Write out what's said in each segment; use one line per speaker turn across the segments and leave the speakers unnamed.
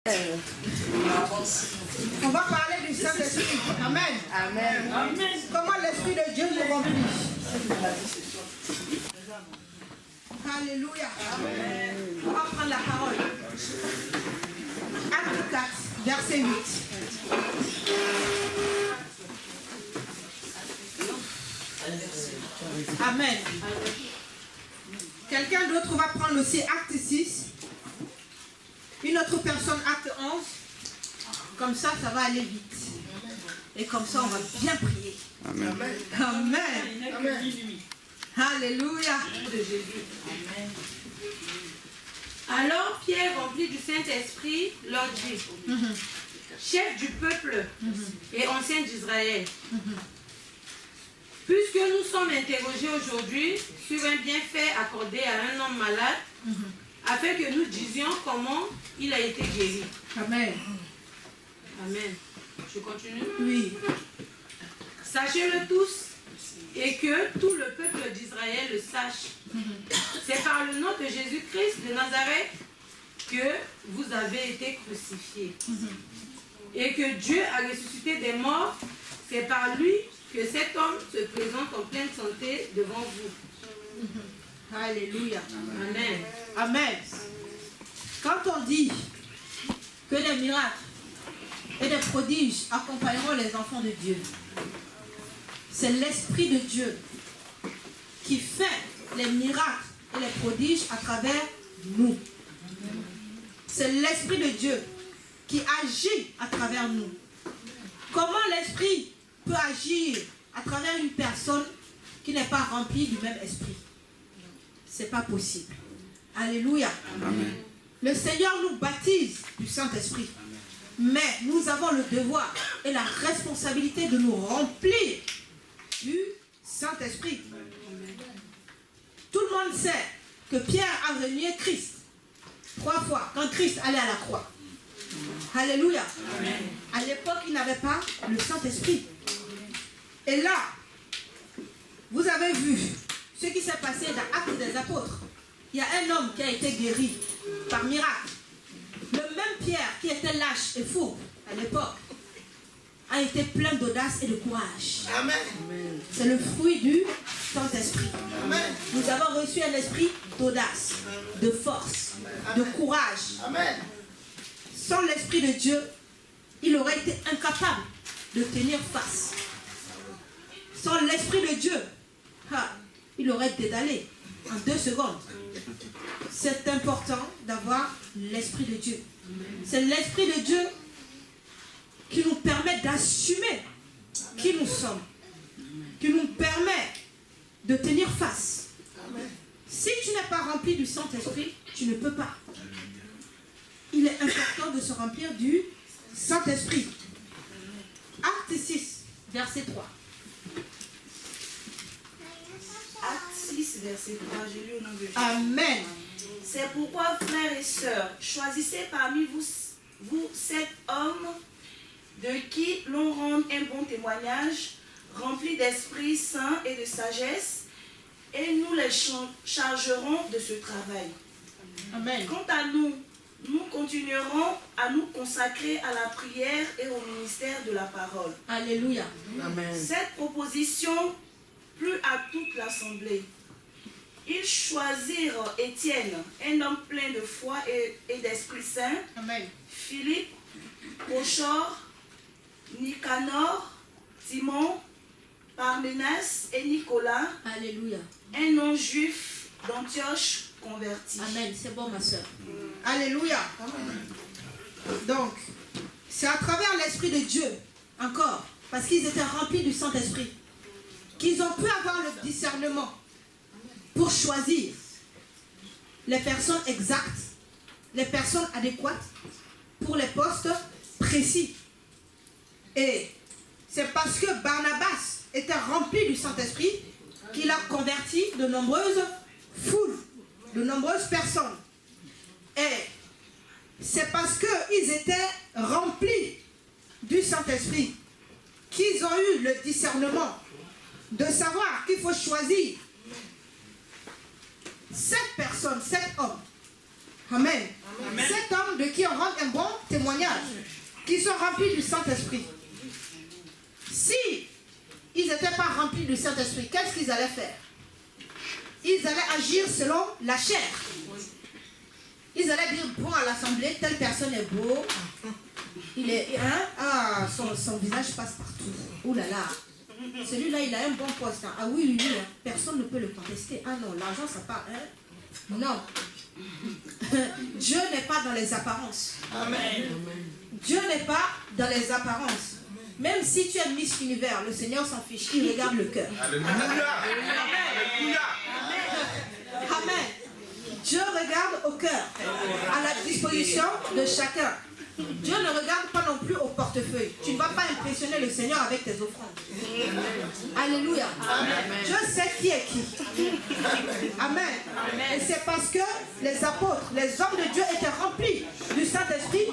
On va parler du Saint-Esprit. Amen.
Amen.
Amen. Comment l'Esprit de Dieu nous remplit. Alléluia. Amen. On va prendre la parole. Acte 4, verset 8. Amen. Quelqu'un d'autre va prendre aussi Acte 6. Une autre personne, Acte 11. Comme ça, ça va aller vite. Et comme ça, on va bien prier.
Amen.
Amen. Amen. Alléluia.
Amen. Alors Pierre, rempli du Saint-Esprit, leur dit, chef du peuple et ancien d'Israël, puisque nous sommes interrogés aujourd'hui sur un bienfait accordé à un homme malade, afin que nous disions comment il a été guéri.
Amen.
Amen. Je continue?
Oui.
Sachez-le tous et que tout le peuple d'Israël le sache. C'est par le nom de Jésus-Christ de Nazareth que vous avez été crucifiés. Et que Dieu a ressuscité des morts. C'est par lui que cet homme se présente en pleine santé devant vous.
Alléluia.
Amen.
Amen. Quand on dit que les miracles et les prodiges accompagneront les enfants de Dieu, c'est l'Esprit de Dieu qui fait les miracles et les prodiges à travers nous. C'est l'Esprit de Dieu qui agit à travers nous. Comment l'Esprit peut agir à travers une personne qui n'est pas remplie du même Esprit? C'est pas possible. Alléluia. Amen. Le Seigneur nous baptise du Saint-Esprit. Mais nous avons le devoir et la responsabilité de nous remplir du Saint-Esprit. Tout le monde sait que Pierre a renié Christ 3 fois quand Christ allait à la croix. Alléluia. Amen. À l'époque, il n'avait pas le Saint-Esprit. Et là, vous avez vu ce qui s'est passé dans Actes des Apôtres. Il y a un homme qui a été guéri par miracle. Le même Pierre qui était lâche et fou à l'époque a été plein d'audace et de courage. Amen. C'est le fruit du Saint-Esprit. Nous avons reçu un esprit d'audace, de force, de courage. Amen. Sans l'Esprit de Dieu, il aurait été incapable de tenir face. Sans l'Esprit de Dieu, il aurait dédalé en 2 secondes. C'est important d'avoir l'Esprit de Dieu. C'est l'Esprit de Dieu qui nous permet d'assumer qui nous sommes, qui nous permet de tenir face. Si tu n'es pas rempli du Saint-Esprit, tu ne peux pas. Il est important de se remplir du Saint-Esprit. Acte 6, verset 3.
Acte 6, verset 3, j'ai lu au nom de Jésus.
Amen.
C'est pourquoi, frères et sœurs, choisissez parmi vous 7 hommes de qui l'on rende un bon témoignage, remplis d'Esprit Saint et de sagesse, et nous les chargerons de ce travail.
Amen.
Quant à nous, nous continuerons à nous consacrer à la prière et au ministère de la parole.
Alléluia.
Amen.
Cette proposition plut à toute l'assemblée. Ils choisirent Étienne, un homme plein de foi et d'Esprit Saint,
Amen.
Philippe, Prochor, Nicanor, Timon, Parménas et Nicolas,
Alléluia.
un non-juif d'Antioche converti.
Amen. C'est bon, ma soeur. Alléluia. Donc, c'est à travers l'Esprit de Dieu, encore, parce qu'ils étaient remplis du Saint-Esprit, qu'ils ont pu avoir le discernement pour choisir les personnes exactes, les personnes adéquates pour les postes précis. Et c'est parce que Barnabas était rempli du Saint-Esprit qu'il a converti de nombreuses foules, de nombreuses personnes. Et c'est parce qu'ils étaient remplis du Saint-Esprit qu'ils ont eu le discernement de savoir qu'il faut choisir 7 personnes, 7 hommes Amen. Cet homme de qui on rend un bon témoignage, qui sont remplis du Saint-Esprit. Si ils n'étaient pas remplis du Saint-Esprit, qu'est-ce qu'ils allaient faire? Ils allaient agir selon la chair. Ils allaient dire, bon, à l'assemblée, telle personne est beau. Il est, son visage passe partout. Ouh là là. Celui-là, il a un bon poste. Ah oui, oui, hein. Personne ne peut le contester. Ah non, l'argent, ça part. Hein? Non. Dieu n'est pas dans les apparences.
Amen.
Dieu n'est pas dans les apparences. Même si tu es Miss Univers, le Seigneur s'en fiche. Il regarde le cœur.
Alléluia.
Amen. Dieu regarde au cœur, à la disposition de chacun. Dieu ne regarde pas non plus au portefeuille. Tu ne vas pas impressionner le Seigneur avec tes offrandes. Alléluia. Dieu sait qui est qui. Amen. Et c'est parce que les apôtres, les hommes de Dieu étaient remplis du Saint-Esprit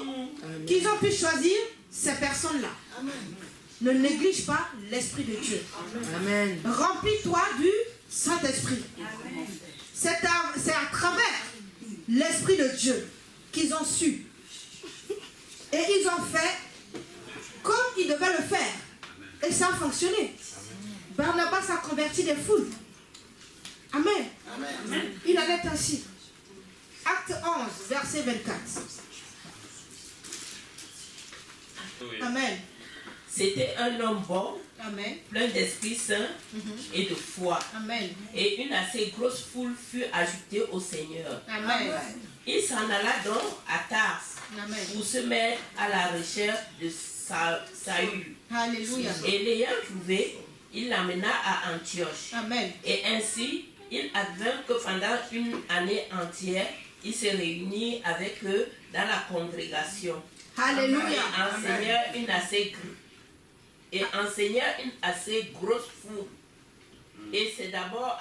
qu'ils ont pu choisir ces personnes-là. Ne néglige pas l'Esprit de Dieu.
Amen.
Remplis-toi du Saint-Esprit. C'est à travers l'Esprit de Dieu qu'ils ont su. Et ils ont fait comme ils devaient le faire. Et ça a fonctionné. Barnabas a converti des foules. Amen. Il en est ainsi. Acte 11, verset 24. Amen.
C'était un homme bon,
Amen.
plein d'Esprit Saint et de foi.
Amen.
Et une assez grosse foule fut ajoutée au Seigneur.
Amen.
Il s'en alla donc à Tars
Amen.
pour se mettre à la recherche de Saül.
Alléluia.
Et l'ayant trouvé, il l'amena à Antioche.
Amen.
Et ainsi, il advint que pendant une année entière, il se réunit avec eux dans la congrégation.
Alléluia.
Et enseignant une assez grosse foule. Et c'est d'abord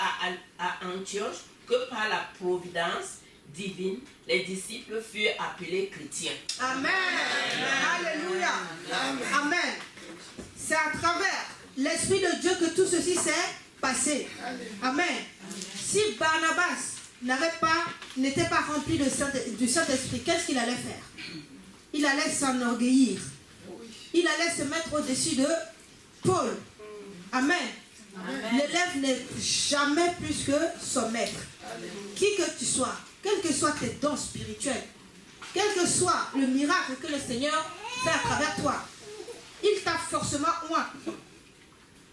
à Antioche que par la providence divine, les disciples furent appelés chrétiens.
Amen. Alléluia. Amen. C'est à travers l'Esprit de Dieu que tout ceci s'est passé. Amen. Si Barnabas n'était pas rempli du Saint-Esprit, qu'est-ce qu'il allait faire? Il allait s'enorgueillir. Il allait se mettre au-dessus de Paul. Amen. L'élève n'est jamais plus que son maître. Qui que tu sois, quels que soient tes dons spirituels, quel que soit le miracle que le Seigneur fait à travers toi, il t'a forcément oint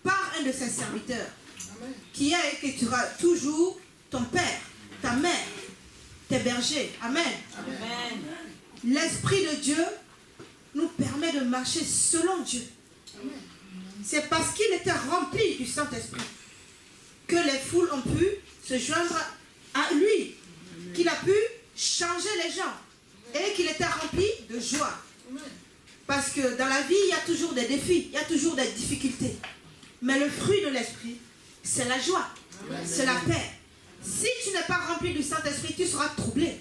par un de ses serviteurs, qui est que tu auras toujours ton père, ta mère, tes bergers. Amen. L'Esprit de Dieu nous permet de marcher selon Dieu. C'est parce qu'il était rempli du Saint-Esprit que les foules ont pu se joindre à lui, qu'il a pu changer les gens et qu'il était rempli de joie. Parce que dans la vie, il y a toujours des défis, il y a toujours des difficultés. Mais le fruit de l'Esprit, c'est la joie, c'est la paix. Si tu n'es pas rempli du Saint-Esprit, tu seras troublé.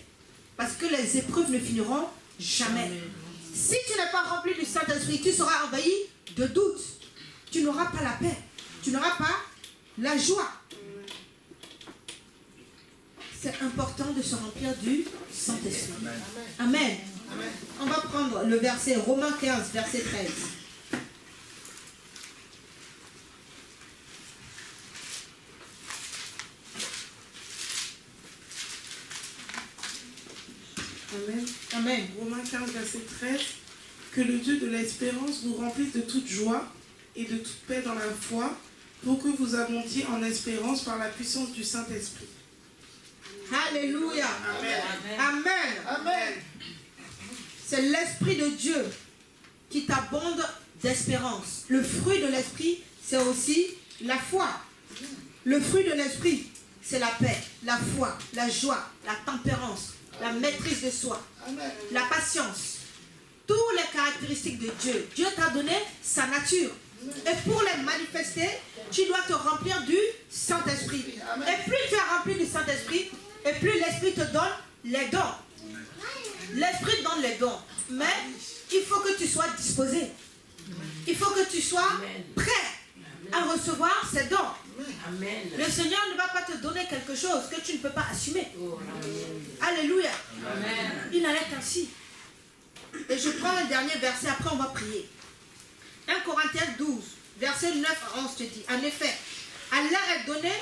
Parce que les épreuves ne finiront jamais. Si tu n'es pas rempli du Saint-Esprit, tu seras envahi de doutes. Tu n'auras pas la paix. Tu n'auras pas la joie. C'est important de se remplir du Saint-Esprit. Amen. On va prendre le verset Romains 15, verset 13.
Amen.
Amen.
Romains 15, verset 13. Que le Dieu de l'espérance vous remplisse de toute joie et de toute paix dans la foi, pour que vous abondiez en espérance par la puissance du Saint-Esprit.
Alléluia. Amen.
Amen.
C'est l'Esprit de Dieu qui t'abonde d'espérance. Le fruit de l'Esprit, c'est aussi la foi. Le fruit de l'Esprit, c'est la paix, la foi, la joie, la tempérance, la maîtrise de soi, la patience. Toutes les caractéristiques de Dieu. Dieu t'a donné sa nature. Et pour les manifester, tu dois te remplir du Saint-Esprit. Et plus tu es rempli du Saint-Esprit, et plus l'Esprit te donne les dons. L'Esprit donne les dons. Mais il faut que tu sois disposé. Il faut que tu sois prêt à recevoir ces dons.
Amen.
Le Seigneur ne va pas te donner quelque chose que tu ne peux pas assumer.
Oh, amen.
Alléluia.
Amen.
Il en est ainsi. Et je prends un dernier verset, après on va prier. 1 Corinthiens 12, verset 9 à 11 te dit, en effet, à l'un est donné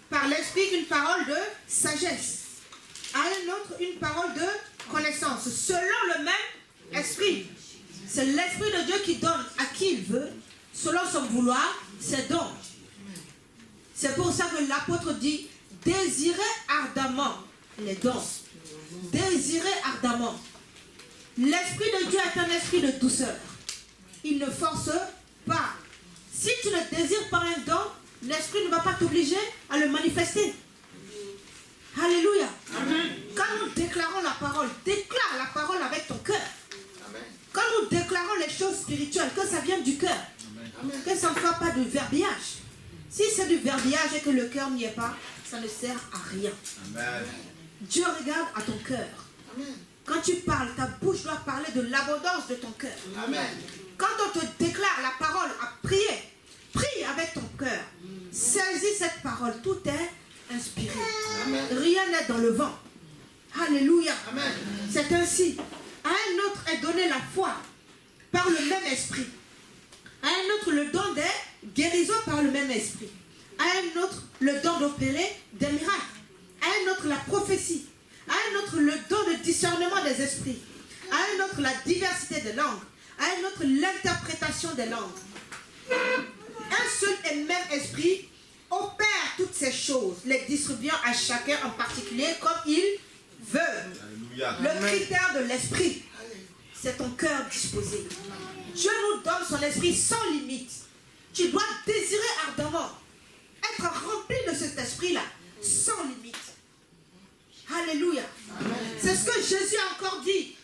par l'Esprit une parole de sagesse, à un autre une parole de connaissance, selon le même Esprit. C'est l'Esprit de Dieu qui donne à qui il veut, selon son vouloir, ses dons. C'est pour ça que l'apôtre dit, désirez ardemment les dons. Désirez ardemment. L'Esprit de Dieu est un esprit de douceur. Il ne force pas. Si tu ne désires pas un don, l'Esprit ne va pas t'obliger à le manifester. Alléluia. Amen. Quand nous déclarons la parole, déclare la parole avec ton cœur. Amen. Quand nous déclarons les choses spirituelles, que ça vienne du cœur. Amen. Que ça ne soit pas de verbiage. Si c'est du verbiage et que le cœur n'y est pas, ça ne sert à rien. Amen. Dieu regarde à ton cœur. Amen. Quand tu parles, ta bouche doit parler de l'abondance de ton cœur. Amen. Quand on te déclare la parole à prier, prie avec ton cœur. Saisis cette parole, tout est inspiré. Amen. Rien n'est dans le vent. Alléluia. Amen. C'est ainsi. À un autre est donné la foi par le même esprit. À un autre le don des guérisons par le même esprit. À un autre le don d'opérer des miracles. À un autre la prophétie. À un autre le don de discernement des esprits. À un autre la diversité des langues. À un autre l'interprétation des langues. Un seul et même esprit opère toutes ces choses, les distribuant à chacun en particulier comme il veut. Alléluia. Le critère de l'esprit, c'est ton cœur disposé. Dieu nous donne son esprit sans limite. Tu dois désirer ardemment être rempli de cet esprit-là, sans limite. Alléluia. C'est ce que Jésus a encore dit.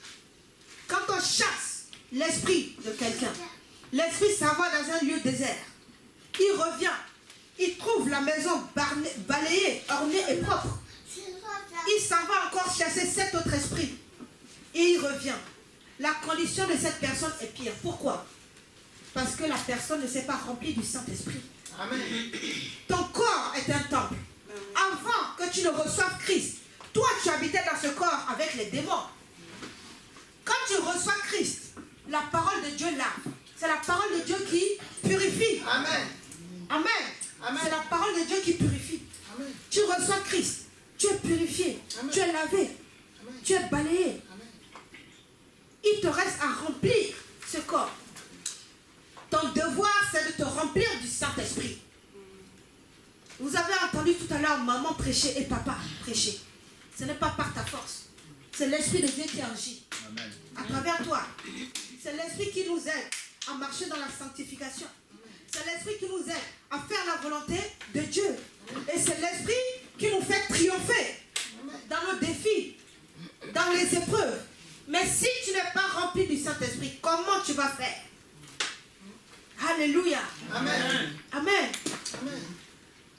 Quand on chasse l'esprit de quelqu'un, l'esprit s'en va dans un lieu désert. Il revient. Il trouve la maison balayée, ornée et propre. Il s'en va encore chasser 7 autres esprits. Et il revient. La condition de cette personne est pire. Pourquoi? Parce que la personne ne s'est pas remplie du Saint-Esprit. Amen. Ton corps est un temple. Avant que tu ne reçoives Christ, toi tu habitais dans ce corps avec les démons. Quand tu reçois Christ, la parole de Dieu lave. C'est la parole de Dieu qui purifie. Amen. Amen. Amen. C'est la parole de Dieu qui purifie. Amen. Tu reçois Christ, tu es purifié, amen. Tu es lavé, amen. Tu es balayé. Amen. Il te reste à remplir ce corps. Ton devoir, c'est de te remplir du Saint-Esprit. Vous avez entendu tout à l'heure maman prêcher et papa prêcher. Ce n'est pas par ta force. C'est l'Esprit de Dieu qui agit. Amen. À travers toi. C'est l'Esprit qui nous aide à marcher dans la sanctification. C'est l'Esprit qui nous aide à faire la volonté de Dieu. Et c'est l'Esprit qui nous fait triompher dans nos défis, dans les épreuves. Mais si tu n'es pas rempli du Saint-Esprit, comment tu vas faire? Alléluia. Amen. Amen. Amen.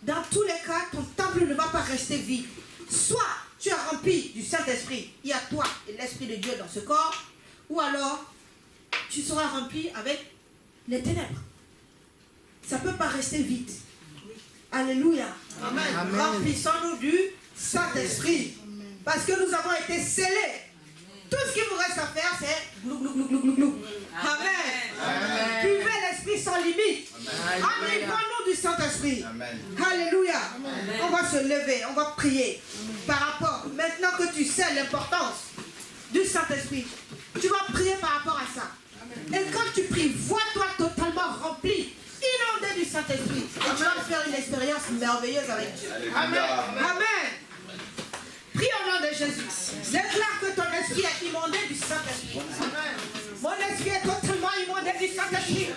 Dans tous les cas, ton temple ne va pas rester vide. Soit tu es rempli du Saint-Esprit, il y a toi et l'Esprit de Dieu dans ce corps, ou alors tu seras rempli avec les ténèbres. Ça ne peut pas rester vide. Alléluia. Amen. Remplissons-nous du Saint-Esprit. Parce que nous avons été scellés. Tout ce qu'il vous reste à faire, c'est glou, glou, glou, glou, glou, glou. Amen. Buvez l'Esprit sans limite. Enivrons-nous du Saint-Esprit. Alléluia. Amen. On va se lever, on va prier. Par rapport, maintenant que tu sais l'importance du Saint-Esprit, tu vas prier par rapport à ça. Et quand tu pries, vois-toi totalement rempli, inondé du Saint-Esprit. Et tu vas faire une expérience merveilleuse avec Dieu. Amen. Amen. Prie au nom de Jésus. Déclare que ton esprit est inondé du Saint-Esprit. Mon esprit est totalement inondé du Saint-Esprit.